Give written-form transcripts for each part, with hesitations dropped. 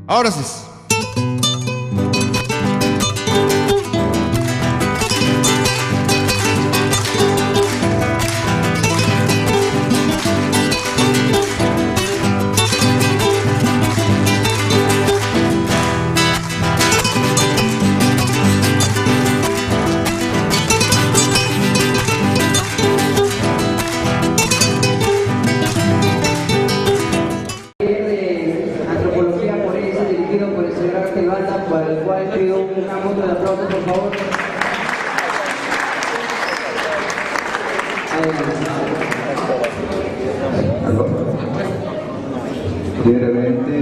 Ahora sí. Para el cual pido una foto de aplauso, por favor. Primeramente,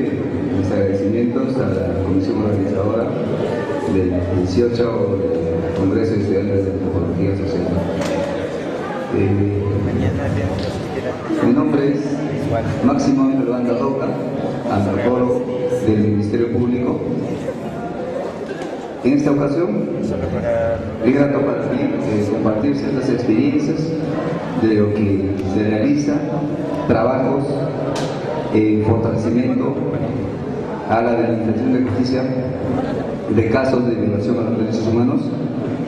mis agradecimientos a la comisión organizadora del 18 Congreso de Estudiantes de Antropología Social. Mi nombre es Máximo Ángel Banda Roca, antropólogo del Ministerio Público. En esta ocasión, es grato para mí compartir ciertas experiencias de lo que se realiza, trabajos en fortalecimiento a la administración de justicia de casos de violación a los derechos humanos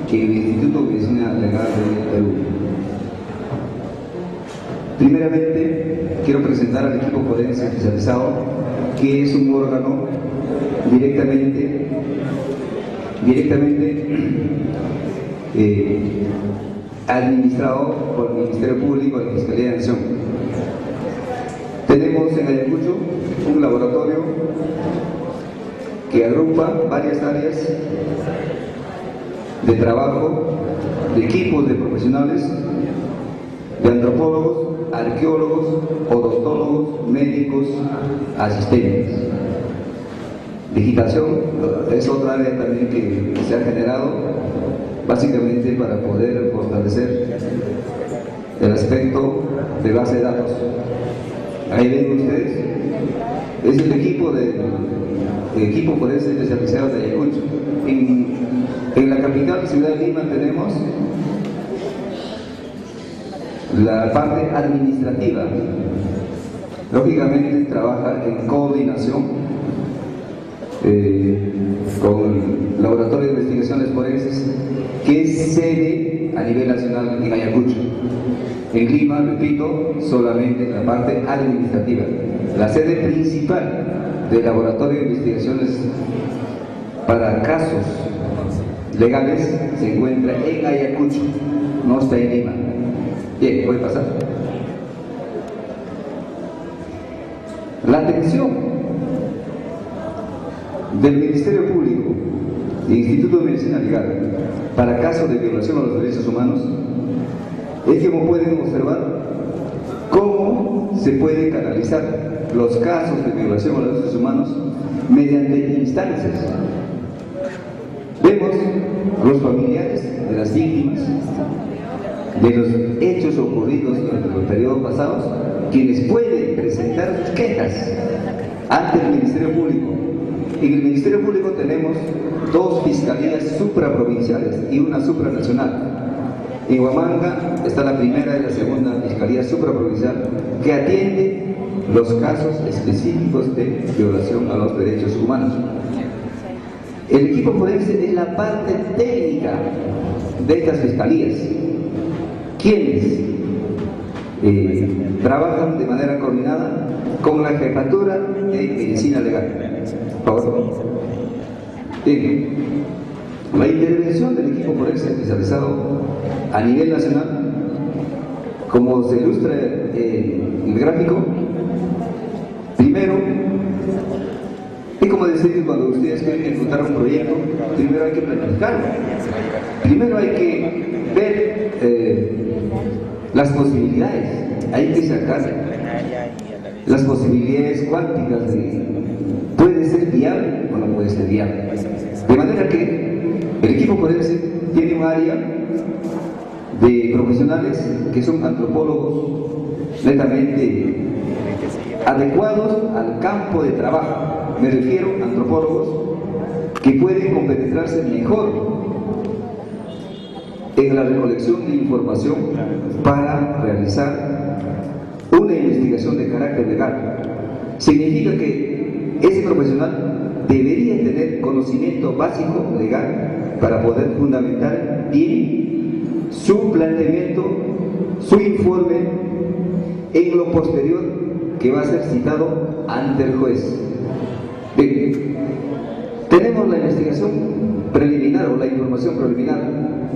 en el Instituto de Medicina Legal de Perú. Primeramente, quiero presentar al equipo forense especializado, que es un órgano directamente administrado por el Ministerio Público y la Fiscalía de Nación. Tenemos en Ayacucho un laboratorio que agrupa varias áreas de trabajo, de equipos de profesionales, de antropólogos, arqueólogos, odontólogos, médicos, asistentes. Digitación es otra área también que se ha generado básicamente para poder fortalecer el aspecto de base de datos. Ahí ven ustedes, es el equipo forense especializado de Ayacucho. En la capital, ciudad de Lima, tenemos la parte administrativa. Lógicamente trabaja en coordinación con el Laboratorio de Investigaciones Forenses, que es sede a nivel nacional en Ayacucho. En Lima, repito, solamente en la parte administrativa. La sede principal del Laboratorio de Investigaciones para casos legales se encuentra en Ayacucho, no está en Lima. Bien, puede pasar. La atención del Ministerio Público e Instituto de Medicina Legal para casos de violación a los derechos humanos es, como pueden observar, cómo se pueden canalizar los casos de violación a los derechos humanos mediante instancias. Vemos a los familiares de las víctimas de los hechos ocurridos durante los periodos pasados, quienes pueden presentar sus quejas ante el Ministerio Público. En el Ministerio Público tenemos dos fiscalías supraprovinciales y una supranacional. En Huamanga está la primera y la segunda fiscalía supraprovincial, que atiende los casos específicos de violación a los derechos humanos. El equipo forense es la parte técnica de estas fiscalías, quienes trabajan de manera coordinada con la Jefatura de Medicina Legal. Por favor. Bien. La intervención del equipo forense especializado a nivel nacional, como se ilustra en el gráfico, primero, es como decir, cuando ustedes quieren ejecutar un proyecto, primero hay que planificarlo. Primero hay que ver las posibilidades, hay que sacar las posibilidades cuánticas de puede ser viable o no puede ser viable. De manera que el equipo forense tiene un área de profesionales que son antropólogos netamente adecuados al campo de trabajo. Me refiero a antropólogos que pueden compenetrarse mejor en la recolección de información para realizar una investigación de carácter legal. Significa que ese profesional debería tener conocimiento básico legal para poder fundamentar bien su planteamiento, su informe en lo posterior que va a ser citado ante el juez. Bien, tenemos la investigación preliminar o la información preliminar.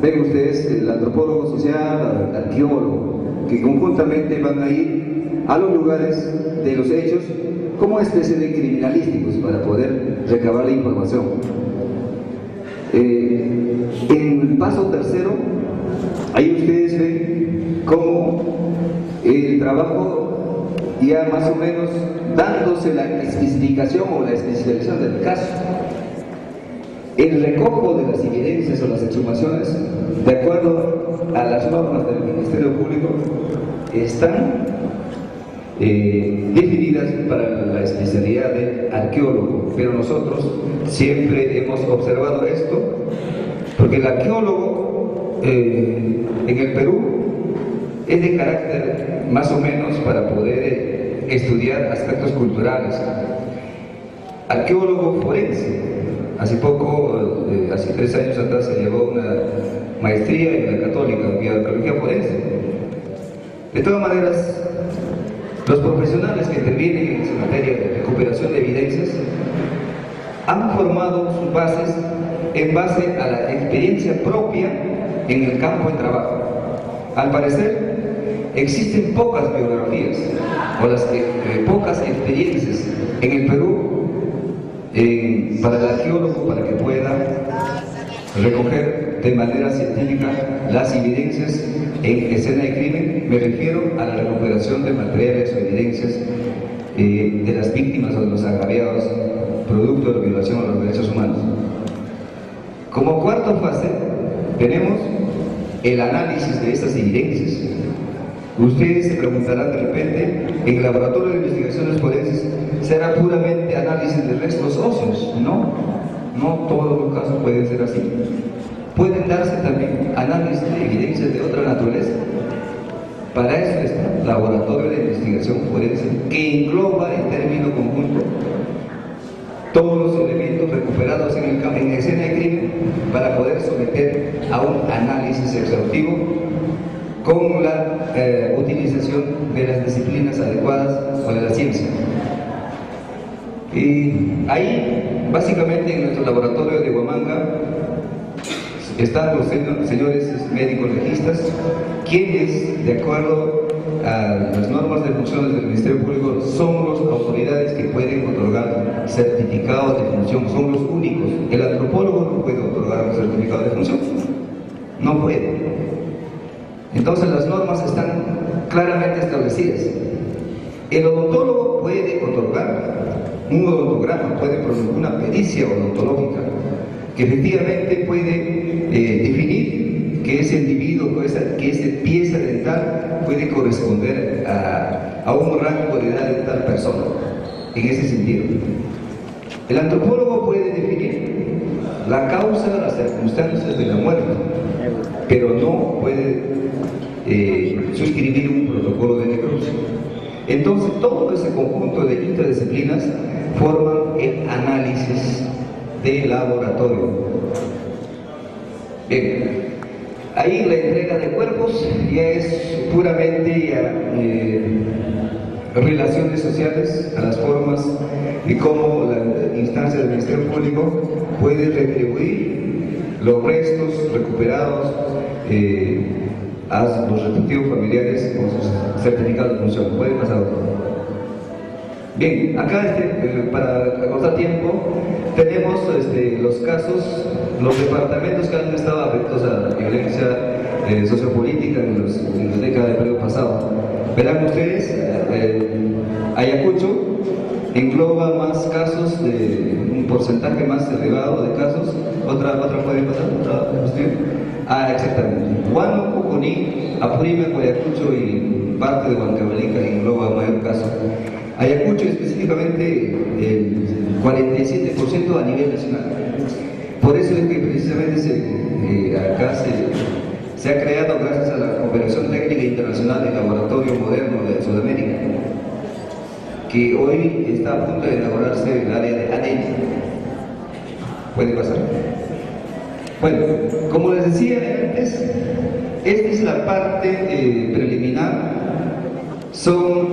Ven ustedes el antropólogo social, el arqueólogo, que conjuntamente van a ir a los lugares de los hechos como especie de criminalísticos para poder recabar la información. En el paso tercero, ahí ustedes ven cómo el trabajo ya más o menos dándose la especificación o la especialización del caso, el recojo de las evidencias o las exhumaciones, de acuerdo a las normas del Ministerio Público, están definidas para la especialidad de arqueólogo, pero nosotros siempre hemos observado esto, porque el arqueólogo en el Perú es de carácter más o menos para poder estudiar aspectos culturales. Arqueólogo forense, hace poco, hace 3 años atrás se llevó una maestría en la Católica en arqueología forense. De todas maneras, los profesionales que intervienen en esa materia de recuperación de evidencias han formado sus bases en base a la experiencia propia en el campo de trabajo. Al parecer, existen pocas biografías o pocas experiencias en el Perú para el arqueólogo para que pueda recoger de manera científica las evidencias en escena de crimen. Me refiero a la recuperación de materiales o evidencias de las víctimas o de los agraviados producto de la violación a los derechos humanos. Como cuarta fase tenemos el análisis de estas evidencias. Ustedes se preguntarán de repente, en el laboratorio de investigaciones forenses será puramente análisis de restos óseos. No, no todos los casos pueden ser así. Pueden darse también análisis de evidencias de otra naturaleza. Para eso está el laboratorio de investigación forense, que engloba en término conjunto todos los elementos recuperados en escena de crimen para poder someter a un análisis exhaustivo con la utilización de las disciplinas adecuadas o de la ciencia. Y ahí, básicamente, en nuestro laboratorio de Huamanga están los señores médicos legistas, quienes, de acuerdo a las normas de funciones del Ministerio Público, son las autoridades que pueden otorgar certificados de función, son los únicos. El antropólogo no puede otorgar un certificado de función, no puede. Entonces las normas están claramente establecidas. El odontólogo puede otorgar un odontograma, puede producir una pericia odontológica que efectivamente puede definir que ese individuo, que esa pieza dental puede corresponder a un rango de edad de tal persona, en ese sentido. El antropólogo puede definir la causa, las circunstancias de la muerte, pero no puede suscribir un protocolo de necropsia. Entonces, todo ese conjunto de interdisciplinas forman el análisis de laboratorio. Bien, ahí la entrega de cuerpos ya es puramente relaciones sociales, a las formas y cómo la instancia del Ministerio Público puede retribuir los restos recuperados a los respectivos familiares con sus certificados de función. Puede pasar otro. Bien, acá para acortar tiempo, tenemos los casos, los departamentos que han estado afectados a la violencia sociopolítica en la década del periodo pasado. Verán ustedes, Ayacucho engloba más casos, un porcentaje más elevado de casos. Otra puede pasar, otra cuestión. Exactamente. Huánuco, Junín, Apurímac, Ayacucho y parte de Huancavelica engloba mayor caso. Ayacucho específicamente el 47% a nivel nacional. Por eso es que precisamente acá se ha creado, gracias a la cooperación técnica internacional, el Laboratorio Moderno de Sudamérica. que hoy está a punto de elaborarse el área de ADN. ¿Puede pasar? Bueno, como les decía antes, esta es la parte preliminar. Son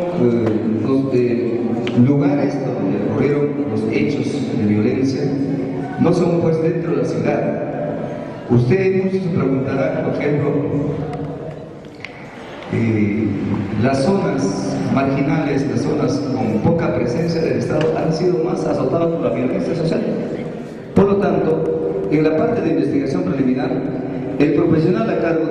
los lugares donde ocurrieron los hechos de violencia. No son pues dentro de la ciudad. Ustedes muchos se preguntarán, por ejemplo, las zonas marginales, las zonas con poca presencia del Estado han sido más azotadas por la violencia social. Por lo tanto, en la parte de investigación preliminar, el profesional a cargo,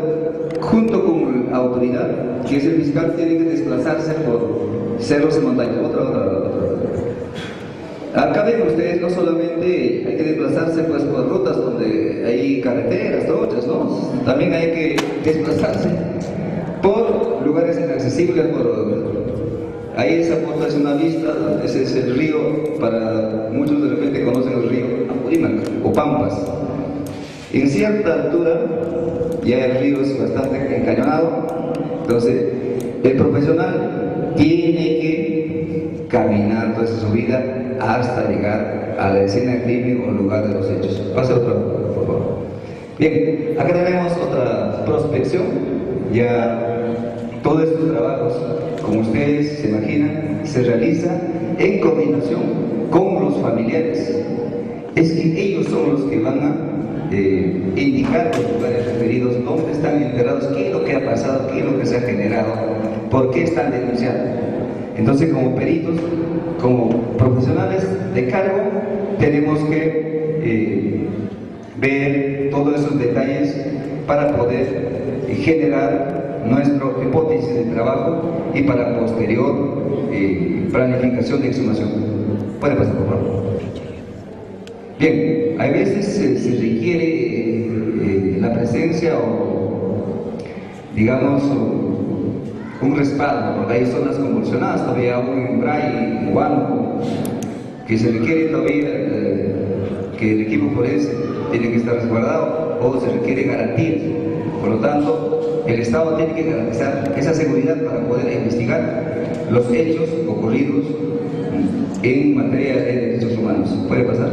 junto con la autoridad, que es el fiscal, tiene que desplazarse por cerros y montañas. Acá ven ustedes, no solamente hay que desplazarse pues por rutas donde hay carreteras, trochas, ¿no? También hay que desplazarse por lugares inaccesibles. Ahí esa foto es una vista, ese es el río, para muchos de repente conocen el río Apurímac o Pampas. En cierta altura ya el río es bastante encañonado, entonces el profesional tiene que caminar toda esa subida hasta llegar a la escena del crimen o lugar de los hechos. Pase otro, por favor. Bien, acá tenemos otra prospección. Ya todos estos trabajos, como ustedes se imaginan, se realiza en coordinación con los familiares. Es que ellos son los que van a indicar los lugares referidos, dónde están enterrados, qué es lo que ha pasado, qué es lo que se ha generado, por qué están denunciando. Entonces, como peritos, como profesionales de cargo, tenemos que ver todos esos detalles para poder generar nuestra hipótesis de trabajo y para posterior planificación de exhumación. Puede pasar, por favor. Bien, hay veces se requiere la presencia o, digamos, un respaldo, porque hay zonas convulsionadas, todavía aún en Bray, en Huánuco, que se requiere todavía que el equipo forense tiene que estar resguardado o se requiere garantías. Por lo tanto, el Estado tiene que garantizar esa seguridad para poder investigar los hechos ocurridos en materia de derechos humanos. ¿Puede pasar?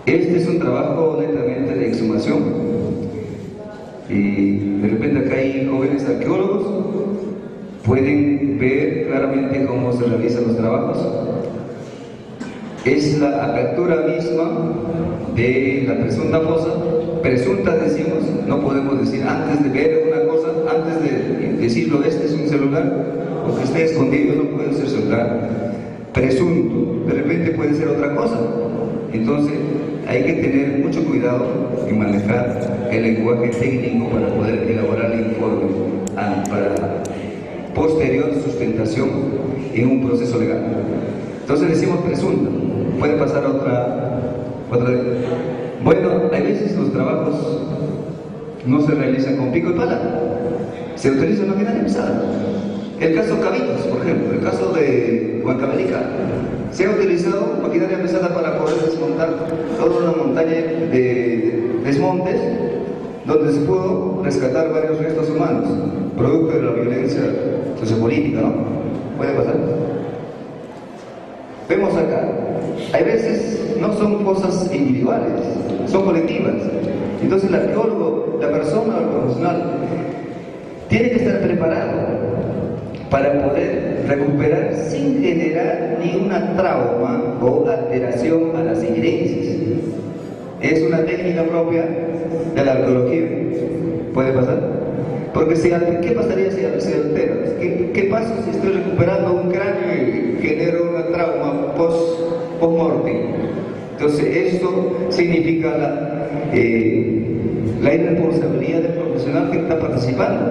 Este es un trabajo netamente de exhumación. Y de repente acá hay jóvenes arqueólogos, pueden ver claramente cómo se realizan los trabajos. Es la apertura misma de la presunta fosa. Presunta decimos, no podemos decir antes de ver una cosa, antes de decirlo, este es un celular, o que esté escondido, no puede ser celular. Presunto, de repente puede ser otra cosa. Entonces hay que tener mucho cuidado en manejar el lenguaje técnico para poder elaborar el informe para posterior sustentación en un proceso legal. Entonces decimos presunta. Puede pasar otra. Bueno, hay veces los trabajos no se realizan con pico y pala, se utiliza maquinaria pesada. El caso Cabitos, por ejemplo, el caso de Huancavelica, se ha utilizado maquinaria pesada para poder desmontar toda una montaña de desmontes donde se pudo rescatar varios restos humanos, producto de la violencia sociopolítica, ¿no? ¿Puede pasar? Vemos acá, hay veces no son cosas individuales, son colectivas. Entonces el arqueólogo, la persona o el profesional, tiene que estar preparado para poder recuperar sin generar ni una trauma o alteración a las evidencias. Es una técnica propia de la arqueología. ¿Puede pasar? Porque ¿qué pasaría si se altera? ¿Qué pasa si estoy recuperando un cráneo y genero una trauma post-mortem? Entonces esto significa la irresponsabilidad del profesional que está participando.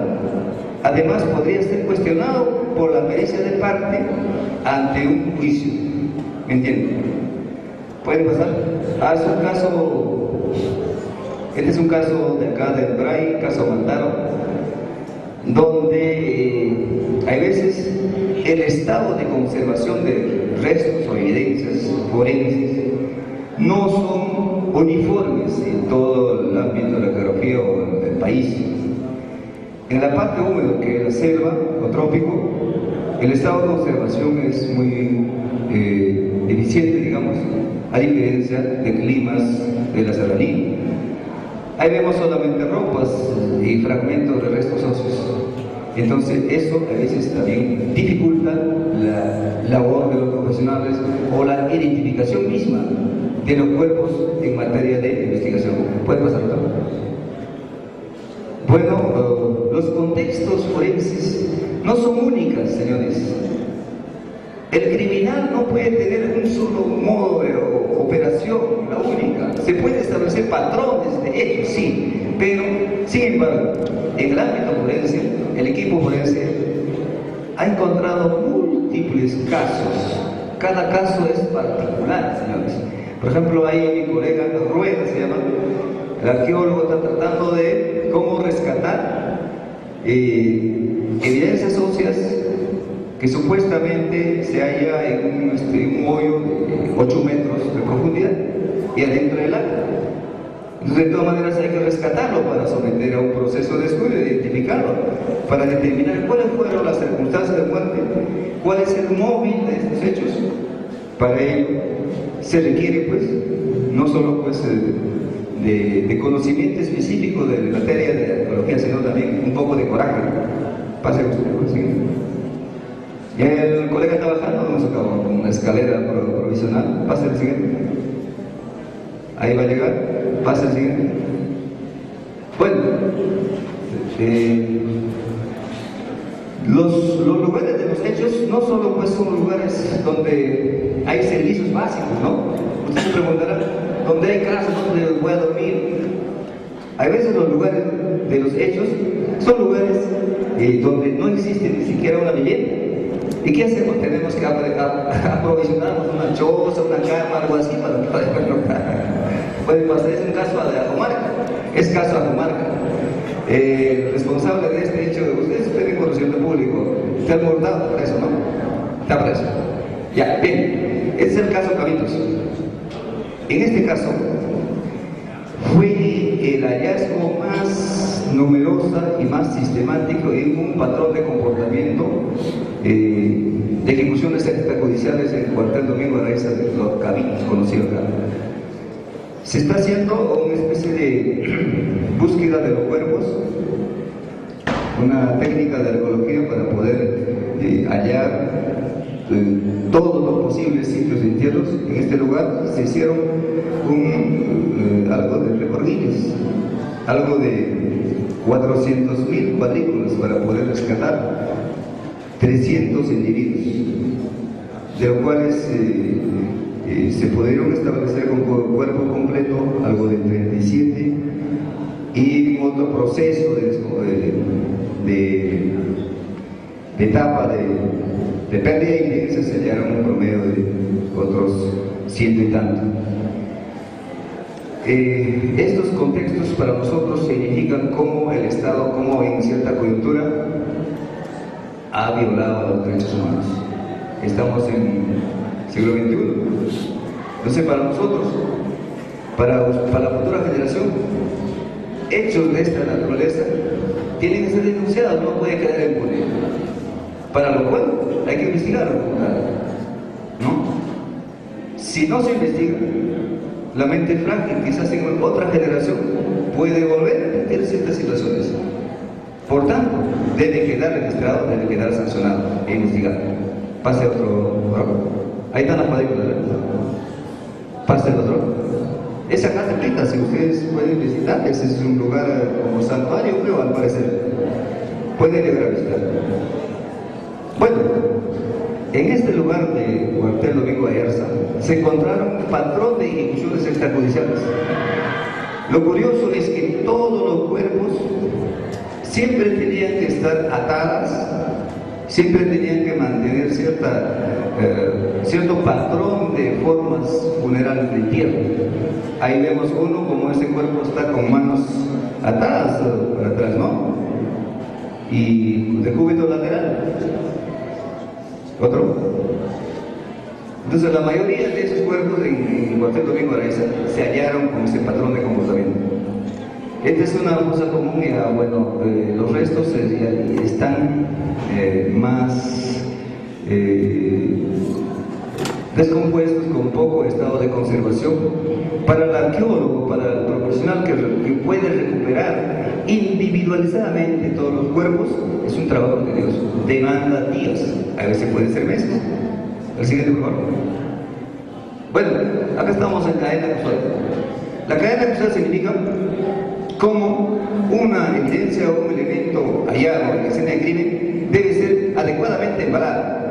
Además podría ser cuestionado por la pericia de parte ante un juicio. ¿Me entienden? ¿Puede pasar? Es un caso, este es un caso de acá del Bray, caso Mantaro, donde hay veces el estado de conservación de restos o evidencias forenses no son uniformes en todo el ámbito de la arqueología o del país. En la parte húmeda, que es la selva o trópico, El estado de conservación es muy eficiente, digamos, a diferencia de climas de la serranía. Ahí vemos solamente ropas y fragmentos de restos óseos. Entonces eso a veces también dificulta la labor de los profesionales o la identificación misma de los cuerpos en materia de investigación. ¿Puede pasar otra? Bueno, los contextos forenses no son únicas, señores. El criminal no puede tener un solo modo de operación, la única. Se puede establecer patrones de hechos, sí, pero sin embargo, en el ámbito forense, el equipo forense ha encontrado múltiples casos. Cada caso es particular, señores. Por ejemplo, ahí mi colega Rueda se llama, el arqueólogo está tratando de cómo rescatar evidencias óseas que supuestamente se halla en un hoyo de 8 metros de profundidad y adentro del agua. Entonces, de todas maneras, hay que rescatarlo para someter a un proceso de estudio, identificarlo, para determinar cuáles fueron las circunstancias de muerte, cuál es el móvil de estos hechos. Para ello se requiere, pues, no solo pues, de conocimiento específico de la materia de arqueología, sino también un poco de coraje. Pase usted, pues, ¿sí? Ya el colega está bajando, vamos a acabar con una escalera provisional. Pase el siguiente. Ahí va a llegar. Pase el siguiente. Bueno, los lugares de los hechos no solo pues son lugares donde hay servicios básicos, ¿no? Usted se preguntará, ¿dónde hay casa, dónde voy a dormir? A veces los lugares de los hechos son lugares donde no existe ni siquiera una vivienda. ¿Y qué hacemos? Tenemos que aprovisionarnos una choza, una cama, algo así para poder lograr. Puede pasar, es un caso de Ajomarca, es caso de Ajomarca. El responsable de este hecho, ustedes tienen conocimiento público, está almordado, está preso, ¿no? Está preso. Ya, bien, este es el caso Cabitos. En este caso, fue el hallazgo más numeroso y más sistemático en un patrón de comportamiento de ejecuciones extrajudiciales en el cuartel Domingo Araiza de los Cabitos, conocido acá. Se está haciendo una especie de búsqueda de los cuerpos, una técnica de arqueología para poder hallar todos los posibles sitios de entierros. En este lugar se hicieron algo de recorridos, algo de 400.000 cuadrículas para poder rescatar 300 individuos, de los cuales se pudieron establecer con cuerpo completo algo de 37 y en otro proceso de etapa de pérdida de evidencia se hallaron un promedio de otros 100 y tanto. Estos contextos para nosotros significan cómo el Estado, cómo en cierta coyuntura ha violado los derechos humanos. Estamos en siglo XXI. Entonces, para nosotros, para la futura generación, hechos de esta naturaleza tienen que ser denunciados, no puede quedar impune. Para lo cual hay que investigarlo, ¿no? Si no se investiga, la mente frágil, quizás en otra generación, puede volver a repetir ciertas situaciones. Por tanto, debe quedar registrado, debe quedar sancionado e investigado. Pase otro. Ahí están las cuadrículas. Pase el otro. Esa casa cerquita, si ustedes pueden visitar, ese es un lugar como santuario, creo, al parecer. Pueden llegar a visitar. Bueno, en este lugar de cuartel Domingo Ayarza se encontraron un patrón de ejecuciones extrajudiciales. Lo curioso es que todos los cuerpos siempre tenían que estar atadas, siempre tenían que mantener cierto patrón de formas funerales de entierro. Ahí vemos uno como ese cuerpo está con manos atadas para atrás, ¿no? Y de cúbito lateral. Otro. Entonces la mayoría de esos cuerpos en el cuartel Domingo Araiza se hallaron con ese patrón de comportamiento. Esta es una cosa común, bueno, los restos están más descompuestos con poco estado de conservación. Para el arqueólogo, para el profesional que puede recuperar individualizadamente todos los cuerpos, es un trabajo tedioso, demanda días, a veces puede ser meses. El siguiente, por favor. Bueno, acá estamos en cadena causal. La cadena causal significa cómo una evidencia o un elemento hallado en la escena de crimen debe ser adecuadamente embalado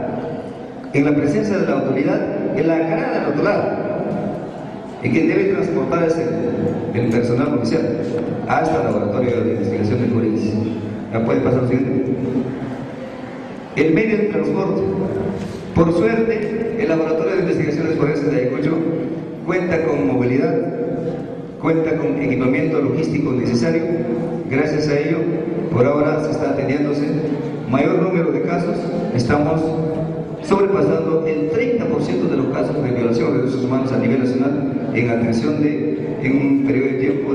en la presencia de la autoridad, en la grada rotulada, en que debe transportarse el personal policial hasta el laboratorio de investigación de forense. ¿Ya puede pasar lo siguiente? El medio de transporte. Por suerte, el laboratorio de investigaciones forenses de Ayacucho cuenta con movilidad, cuenta con equipamiento logístico necesario. Gracias a ello, por ahora se está atendiéndose mayor número de casos. Estamos sobrepasando el 30% de los casos de violación de derechos humanos a nivel nacional en atención en un periodo de tiempo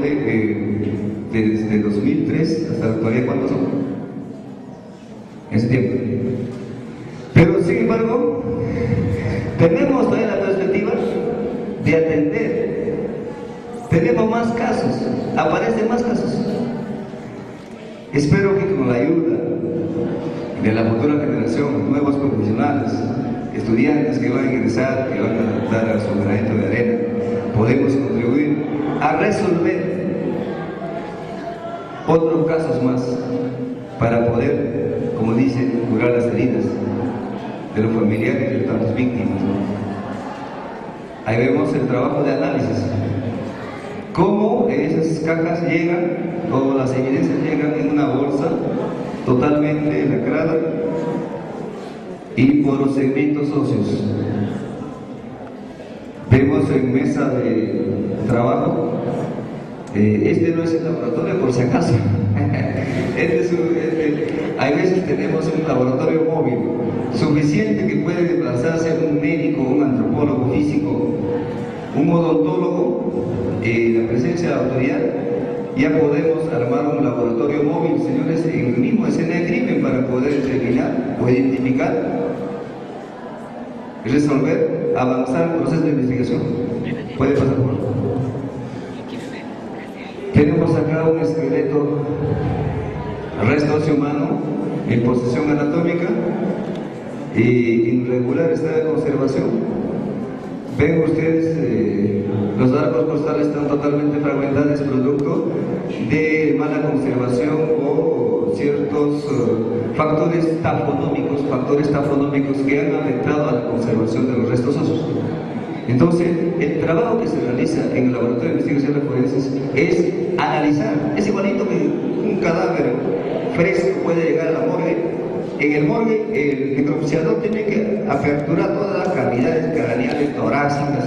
desde 2003 hasta la actualidad. ¿Cuántos son? En ese tiempo. Pero sin embargo, tenemos todavía la perspectiva de atender. Tenemos más casos, aparecen más casos. Espero que con la ayuda de la futura generación, nuevos profesionales, estudiantes que van a ingresar, que van a dar a su granito de arena, podemos contribuir a resolver otros casos más para poder, como dicen, curar las heridas de los familiares de tantas víctimas. Ahí vemos el trabajo de análisis, cómo esas cajas llegan, o las evidencias llegan en una bolsa totalmente lacrada y por los segmentos óseos. Vemos en mesa de trabajo, este no es el laboratorio por si acaso. Hay veces tenemos un laboratorio móvil suficiente que puede desplazarse un médico, un antropólogo físico, un odontólogo, en la presencia de la autoridad. Ya podemos armar un laboratorio móvil, señores, en el mismo escena de crimen para poder determinar o identificar, resolver, avanzar el proceso de investigación. Puede pasar por. Tenemos acá un esqueleto, resto óseo humano, en posición anatómica y en regular estado de conservación. Ven ustedes, los arcos costales están totalmente fragmentados, producto de mala conservación o ciertos factores tafonómicos que han afectado a la conservación de los restos óseos. Entonces, el trabajo que se realiza en el laboratorio de investigaciones forenses es analizar. Es igualito que un cadáver fresco puede llegar a la morgue. En el morgue, el necropsiador tiene que aperturar todas las cavidades craneales, torácicas.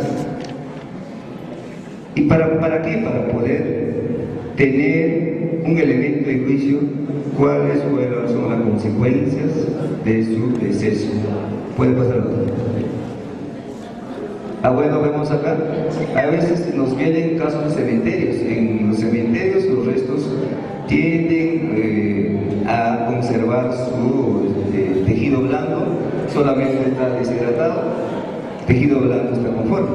¿Y para qué? Para poder tener un elemento de juicio cuáles son las consecuencias de su deceso. Puede pasar. Bueno, vemos acá, a veces nos vienen casos de cementerios. En los cementerios los restos tienden a conservar su tejido blando, solamente está deshidratado, tejido blando está conforme.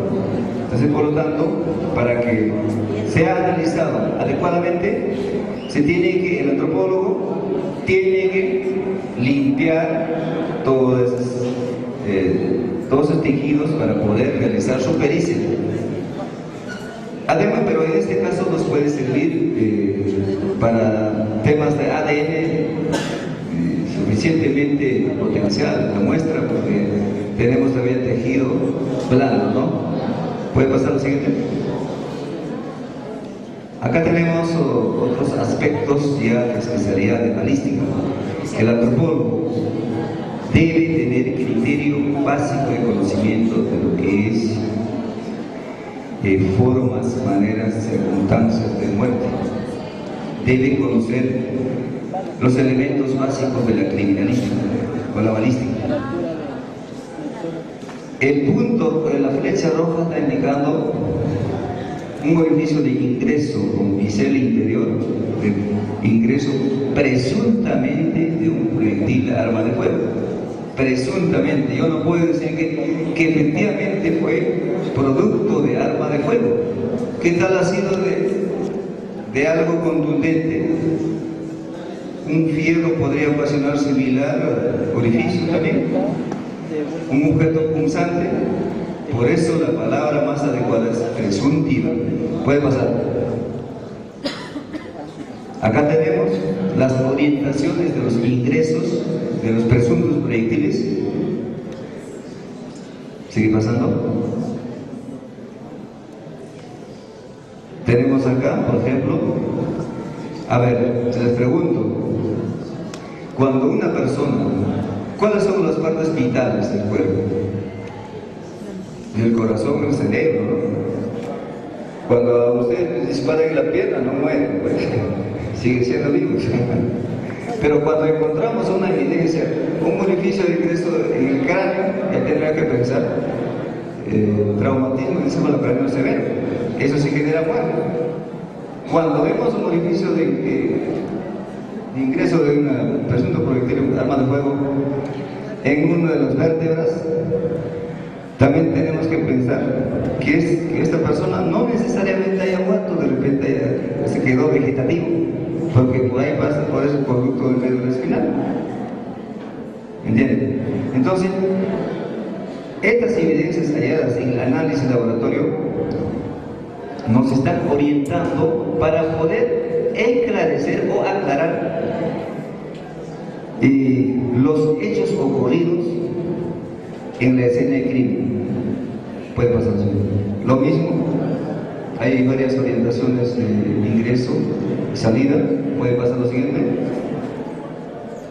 Entonces, por lo tanto, para que sea analizado adecuadamente, el antropólogo tiene que limpiar todos esos tejidos para poder realizar su pericia. Además, pero en este caso nos puede servir para temas de ADN suficientemente potencial la muestra, porque tenemos también tejido blando, ¿no? ¿Puede pasar lo siguiente? Acá tenemos otros aspectos ya de especialidad de balística. El antropólogo debe tener criterio básico de conocimiento de lo que es formas, maneras, circunstancias de muerte. Debe conocer los elementos básicos de la criminalística o la balística. El punto de la flecha roja está indicando un orificio de ingreso con bisel interior, de ingreso presuntamente de un proyectil arma de fuego. presuntamente, yo no puedo decir que efectivamente fue producto de arma de fuego. ¿Qué tal ha sido de algo contundente? Un fierro podría ocasionar similar orificio también. Un objeto punzante. Por eso la palabra más adecuada es presuntiva. Puede pasar. Acá tenemos las orientaciones de los ingresos de los presuntos proyectiles. ¿Sigue pasando? Tenemos acá, por ejemplo, a ver, les pregunto, cuando una persona, ¿cuáles son las partes vitales del cuerpo? El corazón, el cerebro, ¿no? Cuando a ustedes les disparan en la pierna, no mueren, pues, siguen siendo vivos. Pero cuando encontramos una evidencia, un orificio de ingreso en el cráneo, ya tendrá que pensar traumatismo encima cráneo severo. Eso sí genera muerte. Cuando vemos un orificio de ingreso de un presunto proyectil, arma de fuego, en una de las vértebras, también tenemos que pensar que esta persona no necesariamente haya muerto, de repente se quedó vegetativo, porque por ahí pasa por ese producto del médula espinal. ¿Entienden? Entonces, estas evidencias halladas en el análisis laboratorio nos están orientando para poder esclarecer o aclarar los hechos ocurridos en la escena de crimen. Puede pasar así. Lo mismo, hay varias orientaciones de ingreso y salida. Puede pasar lo siguiente.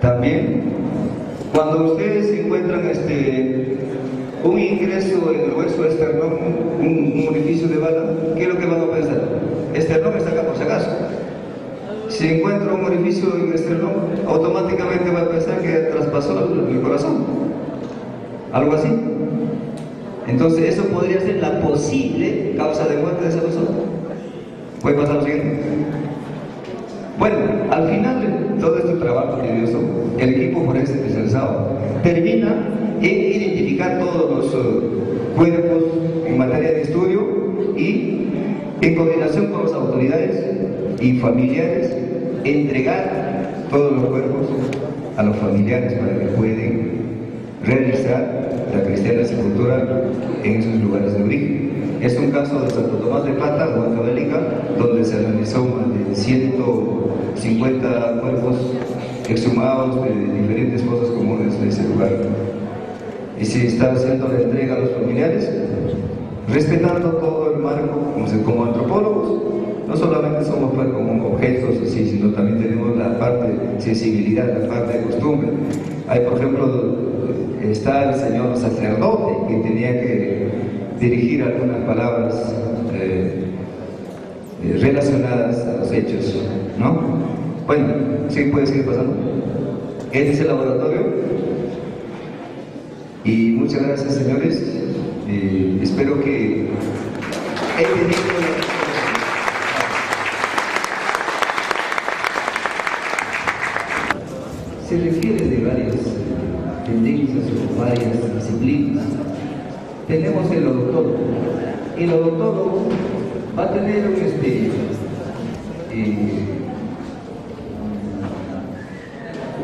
También, cuando ustedes encuentran un ingreso en el hueso esternón, un orificio de bala, ¿qué es lo que van a pensar? Esternón está acá por si acaso. Si encuentra un orificio en el esternón, automáticamente va a pensar que traspasó el corazón. Algo así. Entonces, eso podría ser la posible causa de muerte de esa persona. ¿Puede pasar lo siguiente? Bueno, al final de todo este trabajo tedioso, el equipo forense especializado termina en identificar todos los cuerpos en materia de estudio y, en coordinación con las autoridades y familiares, entregar todos los cuerpos a los familiares para que puedan realizar la cristiana sepultura en esos lugares de origen. Es un caso de Santo Tomás de Plata, Huancavelica, donde se analizó más de 150 cuerpos exhumados de diferentes fosas comunes de ese lugar. Y se está haciendo la entrega a los familiares, respetando todo el marco, como antropólogos. No solamente somos pues, como objetos así, sino también tenemos la parte de sensibilidad, la parte de costumbre. Hay, por ejemplo, está el señor sacerdote que tenía que dirigir algunas palabras relacionadas a los hechos, ¿no? Bueno, sí puede seguir pasando. Este es el laboratorio. Y muchas gracias, señores. Espero que he tenido... Se refiere de varias tendencias o varias disciplinas. Tenemos el odontólogo. El odontólogo va a tener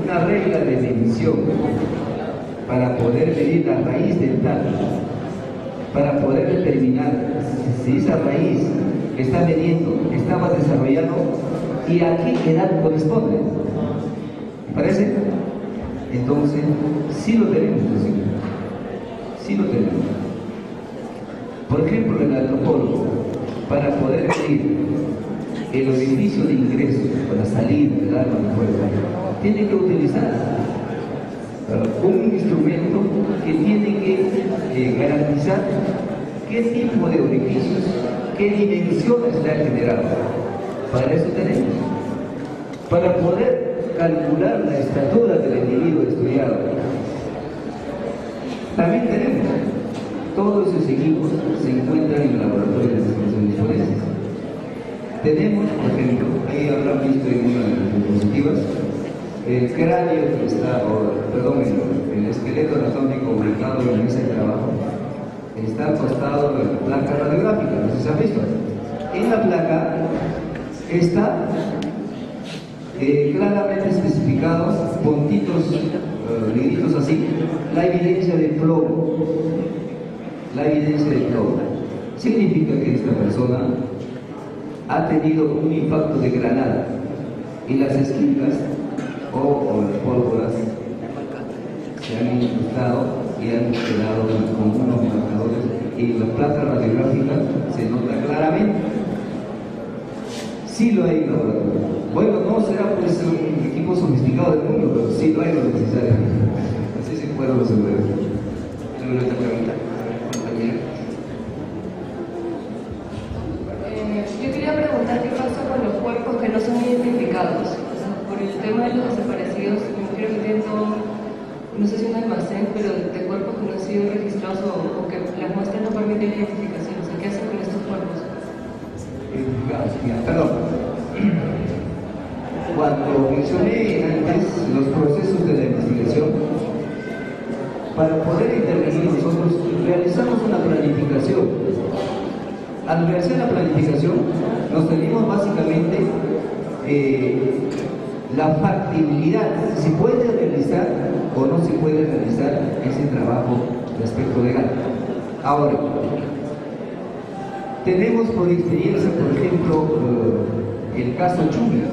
una regla de medición para poder medir la raíz dental, para poder determinar si esa raíz que está mediendo estaba desarrollando y a qué edad corresponde. ¿Me parece? Entonces, sí lo tenemos, sí lo tenemos. Por ejemplo, el antropólogo, para poder medir el orificio de ingreso para salir del arma de fuego, tiene que utilizar un instrumento que tiene que garantizar qué tipo de orificios, qué dimensiones le han generado. Para eso tenemos. Para poder calcular la estatura del individuo estudiado. También tenemos, todos esos equipos se encuentran en el laboratorio de investigaciones forenses. Tenemos, por ejemplo, ahí habrán visto en una de las diapositivas, el cráneo que está, perdón, el esqueleto anatómico ubicado en la mesa de trabajo está al costado de la placa radiográfica, no sé si se ha visto. En la placa está claramente especificados, puntitos, negritos así, la evidencia de plomo. La evidencia de plomo significa que esta persona ha tenido un impacto de granada y las esquinas o las pólvoras se han incrustado y han quedado con unos marcadores y en la placa radiográfica se nota claramente. Sí lo hay en laboratorio. Bueno, no será pues un equipo sofisticado del mundo, pero sí lo hay lo necesario. Así se puede resolver. ¿Alguna otra pregunta, compañera? Yo quería preguntar qué pasa con los cuerpos que no son identificados. O sea, por el tema de los desaparecidos, creo que tienen todo, no sé si un almacén, pero de cuerpos que no han sido registrados o que las muestras no permiten identificación. O sea, ¿qué hacen con estos cuerpos? Perdón. Cuando mencioné antes los procesos de la investigación, para poder intervenir nosotros realizamos una planificación. Al realizar la planificación, nos tenemos básicamente la factibilidad, si puede realizar o no se puede realizar ese trabajo de aspecto legal. Ahora, tenemos por experiencia, por ejemplo, el caso Chumla.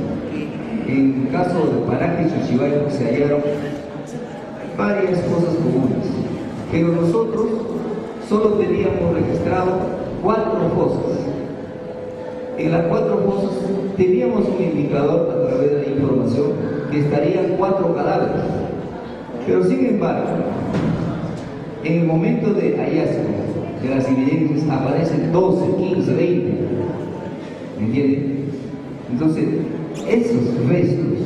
En el caso de Paraje y Chuchibayo se hallaron varias cosas comunes, pero nosotros solo teníamos registrado 4 fosas. En las 4 fosas teníamos un indicador a través de la información que estarían 4 cadáveres, pero sin embargo, en el momento de hallazgo de las evidencias aparecen 12, 15, 20. ¿Me entienden? Entonces, esos restos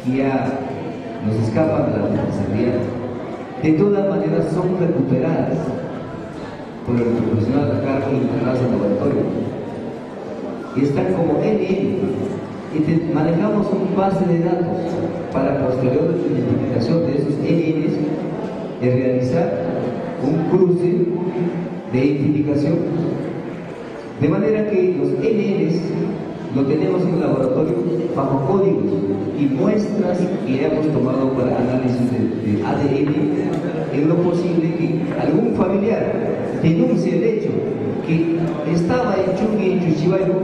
que ya nos escapan de la responsabilidad, de todas maneras son recuperadas por el profesional a cargo de integradas en laboratorio. Y están como NN. Y manejamos un base de datos para posterior identificación de esos NNs y realizar un cruce de identificación, de manera que los NNs lo tenemos en el laboratorio bajo códigos y muestras que hemos tomado para análisis de ADN, en lo posible que algún familiar denuncie el hecho que estaba en Chungui y en Chuchibayo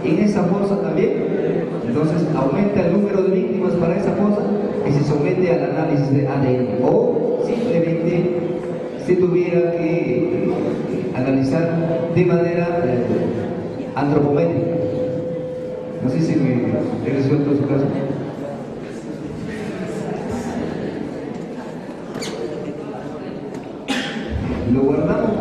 en esa fosa también. Entonces aumenta el número de víctimas para esa fosa y se somete al análisis de ADN, o simplemente se tuviera que analizar de manera antropométrica. No sé si me he resuelto su caso. Lo guardamos